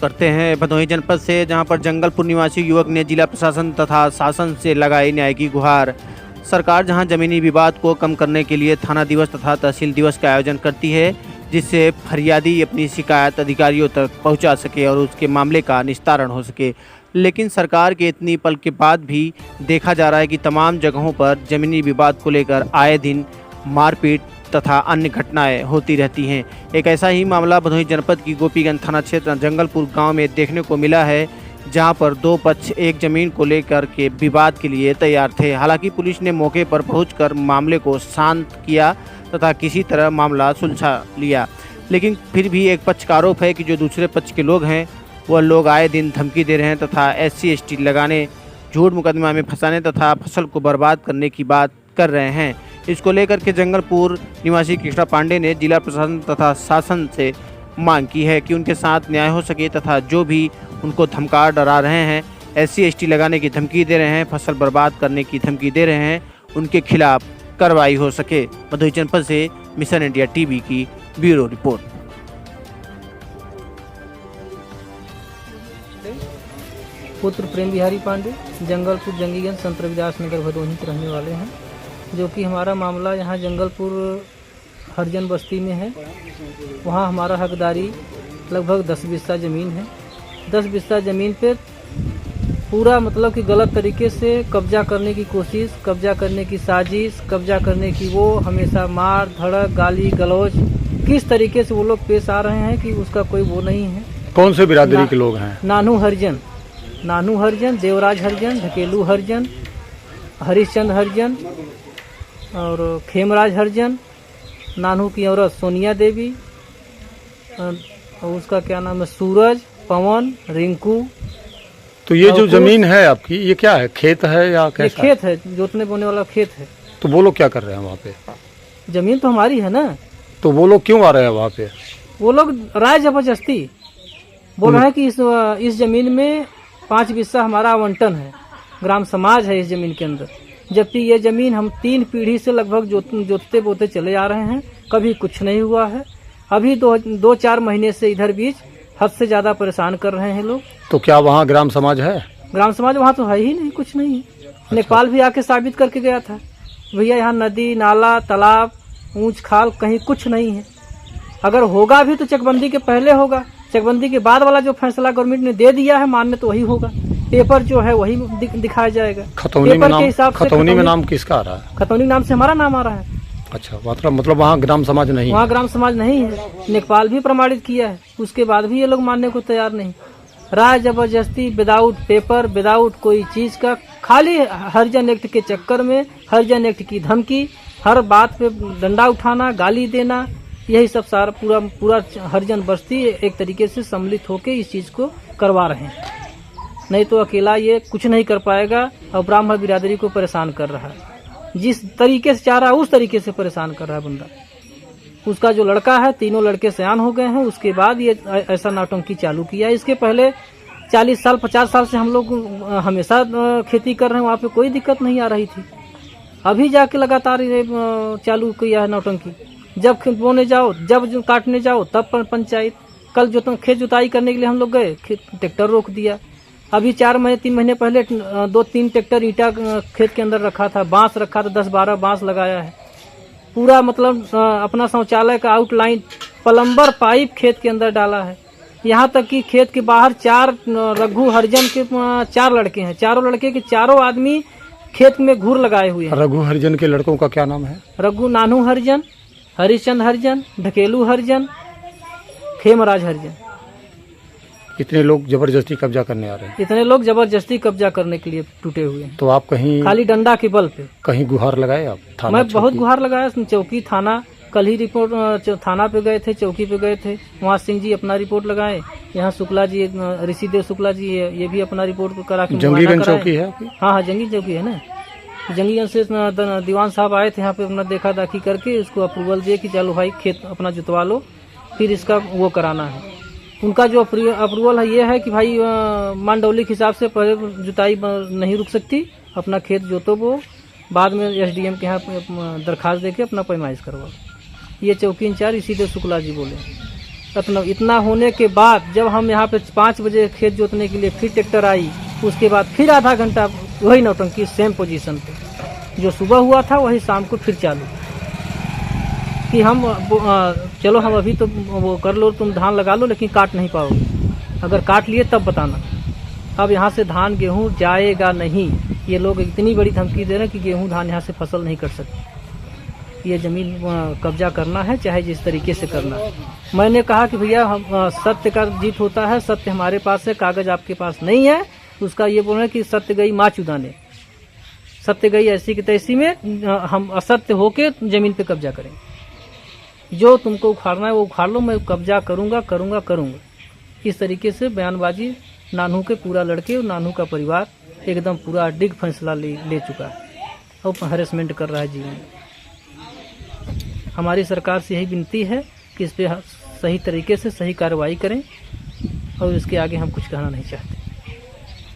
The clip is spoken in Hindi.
करते हैं भदोही जनपद से, जहां पर जंगलपुर निवासी युवक ने जिला प्रशासन तथा शासन से लगाई न्याय की गुहार। सरकार जहां जमीनी विवाद को कम करने के लिए थाना दिवस तथा तहसील दिवस का आयोजन करती है, जिससे फरियादी अपनी शिकायत अधिकारियों तक पहुंचा सके और उसके मामले का निस्तारण हो सके, लेकिन सरकार के इतनी पल के बाद भी देखा जा रहा है कि तमाम जगहों पर जमीनी विवाद को लेकर आए दिन मारपीट तथा अन्य घटनाएं होती रहती हैं। एक ऐसा ही मामला भदोही जनपद की गोपीगंज थाना क्षेत्र जंगलपुर गांव में देखने को मिला है, जहां पर दो पक्ष एक जमीन को लेकर के विवाद के लिए तैयार थे। हालांकि पुलिस ने मौके पर पहुंचकर मामले को शांत किया तथा किसी तरह मामला सुलझा लिया, लेकिन फिर भी एक पक्ष का आरोप है कि जो दूसरे पक्ष के लोग हैं वह लोग आए दिन धमकी दे रहे हैं तथा SC/ST लगाने, झूठ मुकदमा में फंसाने तथा फसल को बर्बाद करने की बात कर रहे हैं। इसको लेकर के जंगलपुर निवासी कृष्णा पांडे ने जिला प्रशासन तथा शासन से मांग की है कि उनके साथ न्याय हो सके तथा जो भी उनको धमका डरा रहे हैं, SC/ST लगाने की धमकी दे रहे हैं, फसल बर्बाद करने की धमकी दे रहे हैं, उनके खिलाफ कार्रवाई हो सके। भदोही जनपद से मिशन इंडिया टीवी की ब्यूरो रिपोर्ट। पुत्र प्रेम बिहारी पांडे, जंगलपुर जंगीगंज संत रविदास नगर भदोही के रहने वाले हैं। जो कि हमारा मामला यहाँ जंगलपुर हरिजन बस्ती में है। वहाँ हमारा हकदारी लगभग 10 बिस्सा ज़मीन है। 10 बिस्सा ज़मीन पे पूरा मतलब कि गलत तरीके से कब्जा करने की कोशिश, कब्जा करने की साजिश, कब्जा करने की वो हमेशा मार धड़क, गाली गलौज, किस तरीके से वो लोग पेश आ रहे हैं कि उसका कोई वो नहीं है। कौन से बिरादरी के लोग हैं? नानू हरिजन, देवराज हरिजन, ढकेलू हरिजन, हरिश्चंद्र हरिजन और खेमराज हरिजन, नानू की औरत सोनिया देवी और उसका क्या नाम है, सूरज, पवन, रिंकू। तो ये जो जमीन है आपकी, ये क्या है, खेत है या कैसा? ये खेत है, जोतने बोने वाला खेत है। तो वो लोग क्या कर रहे हैं वहाँ पे? जमीन तो हमारी है ना। तो वो लोग क्यों आ रहे हैं वहाँ पे? वो लोग राय जबरदस्ती बोल रहे हैं कि इस जमीन में 5 बिस्सा हमारा आवंटन है, ग्राम समाज है इस जमीन के अंदर, जबकि ये जमीन हम 3 पीढ़ी से लगभग जोतते बोते चले आ रहे हैं, कभी कुछ नहीं हुआ है। अभी 2-4 महीने से इधर बीच हद से ज्यादा परेशान कर रहे हैं लोग। तो क्या वहाँ ग्राम समाज है? ग्राम समाज वहाँ तो है ही नहीं, कुछ नहीं है। अच्छा। नेपाल भी आके साबित करके गया था, भैया यहाँ नदी नाला तालाब ऊंच खाल कहीं कुछ नहीं है। अगर होगा भी तो चकबंदी के पहले होगा, चकबंदी के बाद वाला जो फैसला गवर्नमेंट ने दे दिया है मान्य तो वही होगा, पेपर जो है वही दिखाया जाएगा। खतौनी में नाम किसका आ रहा है? खतौनी नाम से हमारा नाम आ रहा है। अच्छा, मतलब वहाँ ग्राम समाज नहीं? वहाँ ग्राम समाज नहीं है। नेपाल भी प्रमाणित किया है, उसके बाद भी ये लोग मानने को तैयार नहीं। राय जबरदस्ती, विदाउट पेपर, विदाउट कोई चीज का, खाली हरिजन एक्ट के चक्कर में, हरिजन एक्ट की धमकी, हर बात पे डंडा उठाना, गाली देना, यही सब सारा पूरा हरिजन बस्ती एक तरीके से सम्मिलित होकर इस चीज को करवा रहे हैं। नहीं तो अकेला ये कुछ नहीं कर पाएगा और ब्राह्मण बिरादरी को परेशान कर रहा है। जिस तरीके से चाह रहा है उस तरीके से परेशान कर रहा है बंदा। उसका जो लड़का है, तीनों लड़के सयान हो गए हैं, उसके बाद ये ऐसा नौटंकी चालू किया। इसके पहले 40 साल 50 साल से हम लोग हमेशा खेती कर रहे हैं, वहाँ पे कोई दिक्कत नहीं आ रही थी। अभी जाके लगातार चालू किया है नौटंकी। जब बोने जाओ, जब काटने जाओ तब पंचायत। कल जो खेत जुताई करने के लिए हम लोग गए, ट्रैक्टर रोक दिया। अभी 3 महीने पहले 2-3 ट्रैक्टर ईंटा खेत के अंदर रखा था, बांस रखा था, 10-12 बांस लगाया है। पूरा मतलब अपना शौचालय का आउटलाइन, प्लम्बर पाइप खेत के अंदर डाला है। यहाँ तक कि खेत के बाहर 4 रघु हरिजन के 4 लड़के हैं, चारों लड़के के चारों आदमी खेत में घूर लगाए हुए हैं। रघु हरिजन के लड़कों का क्या नाम है? रघु, नानू हरिजन, हरिश्चंद्र हरिजन, ढकेलू हरिजन, खेमराज हरिजन। इतने लोग जबरदस्ती कब्जा करने आ रहे हैं? इतने लोग जबरदस्ती कब्जा करने के लिए टूटे हुए हैं। तो आप कहीं खाली डंडा के बल पे कहीं गुहार लगाए आप? मैं बहुत गुहार लगाया, चौकी थाना, कल ही रिपोर्ट थाना पे गए थे, चौकी पे गए थे, वहाँ सिंह जी अपना रिपोर्ट लगाए। यहाँ शुक्ला जी, ऋषिदेव शुक्ला जी, ये भी अपना रिपोर्ट करा के जंगीगंज चौकी है? हाँ, जंगी चौकी है ना। जंगीगंज से दीवान साहब आए थे यहाँ पे, अपना देखा दाखी करके उसको अप्रूवल दिए कि चलो भाई खेत अपना जुतवा लो, फिर इसका वो कराना है। उनका जो अप्रूवल है ये है कि भाई मानडौली के हिसाब से पहले जुताई नहीं रुक सकती, अपना खेत जोतो वो, बाद में SDM के यहाँ दरखास्त देके अपना पैमाइश करवाओ। ये चौकी इंचार्ज ऋषिदेव शुक्ला जी बोले। इतना होने के बाद जब हम यहाँ पे 5 बजे खेत जोतने के लिए फिर ट्रैक्टर आई, उसके बाद फिर आधा घंटा वही नौटंकी सेम पोजीशन पे, जो सुबह हुआ था वही शाम को फिर चालू कि हम चलो हम अभी तो वो कर लो, तुम धान लगा लो लेकिन काट नहीं पाओगे, अगर काट लिए तब बताना। अब यहाँ से धान गेहूँ जाएगा नहीं, ये लोग इतनी बड़ी धमकी दे रहे हैं कि गेहूँ धान यहाँ से फसल नहीं कर सकते। ये ज़मीन कब्जा करना है चाहे जिस तरीके से करना है। मैंने कहा कि भैया हम सत्य का जीत होता है, सत्य हमारे पास है, कागज़ आपके पास नहीं है। उसका ये बोल रहे हैं कि सत्य गई माँ चुदाने, सत्य गई ऐसी की तैसी में हम असत्य होके ज़मीन पे कब्जा करेंगे। जो तुमको उखाड़ना है वो उखाड़ लो, मैं कब्जा करूँगा करूँगा करूँगा। इस तरीके से बयानबाजी नानू के पूरा लड़के और नानू का परिवार एकदम पूरा डिग फैसला ले चुका है और हरेसमेंट कर रहा है जीवन में। हमारी सरकार से यही विनती है कि इस पे सही तरीके से सही कार्रवाई करें और इसके आगे हम कुछ कहना नहीं चाहते।